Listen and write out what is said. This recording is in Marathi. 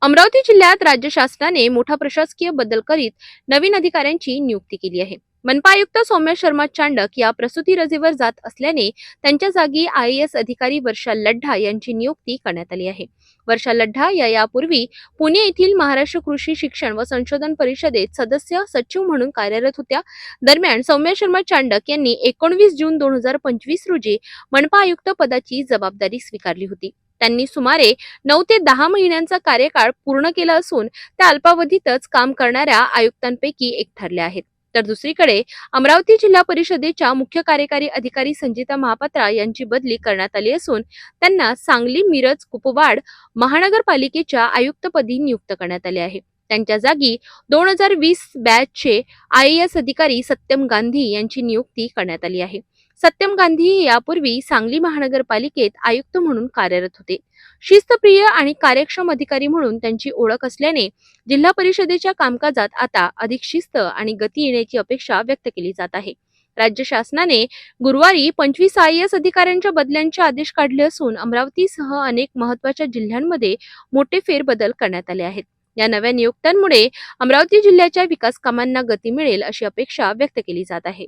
अमरावती जिल्ह्यात राज्य शासनाने मोठा प्रशासकीय बदल करीत नवीन अधिकाऱ्यांची नियुक्ती केली आहे. मनपा आयुक्त सौम्या शर्मा चांडक या प्रसूती रजेवर जात असल्याने त्यांच्या जागी IAS अधिकारी वर्षा लढ्ढा यांची नियुक्ती करण्यात आली आहे. वर्षा लढ्ढा या यापूर्वी पुणे येथील महाराष्ट्र कृषी शिक्षण व संशोधन परिषदेत सदस्य सचिव म्हणून कार्यरत होत्या. दरम्यान सौम्या शर्मा चांडक यांनी 19 जून 2025 रोजी मनपा आयुक्त पदाची जबाबदारी स्वीकारली होती. त्यांनी सुमारे 9 ते 10 महिन्यांचा कार्यकाळ पूर्ण केला असून त्या अल्पावधीतच काम करणाऱ्या आयुक्तांपैकी एक ठरल्या आहेत. तर दुसरीकडे अमरावती जिल्हा परिषदेच्या मुख्य कार्यकारी अधिकारी संजिता महापात्रा यांची बदली करण्यात आली असून त्यांना सांगली, मिरज, कुपवाड महानगरपालिकेच्या आयुक्तपदी नियुक्त करण्यात आले आहे. त्यांच्या जागी 2020 बॅचचे IAS अधिकारी सत्यम गांधी यांची नियुक्ती करण्यात आली आहे. सत्यम गांधी हे यापूर्वी सांगली महानगरपालिकेत आयुक्त म्हणून कार्यरत होते. शिस्तप्रिय आणि कार्यक्षम अधिकारी म्हणून त्यांची ओळख असल्याने जिल्हा परिषदेच्या कामकाजात आता अधिक शिस्त आणि गती येण्याची अपेक्षा व्यक्त केली जात आहे. राज्य शासनाने गुरुवारी 25 IAS अधिकाऱ्यांच्या बदल्यांचे आदेश काढले असून अमरावतीसह अनेक महत्त्वाच्या जिल्ह्यांमध्ये मोठे फेरबदल करण्यात आले आहेत. या नव्या नियुक्त्यांमुळे अमरावती जिल्ह्याच्या विकास कामांना गती मिळेल अशी अपेक्षा व्यक्त केली जात आहे.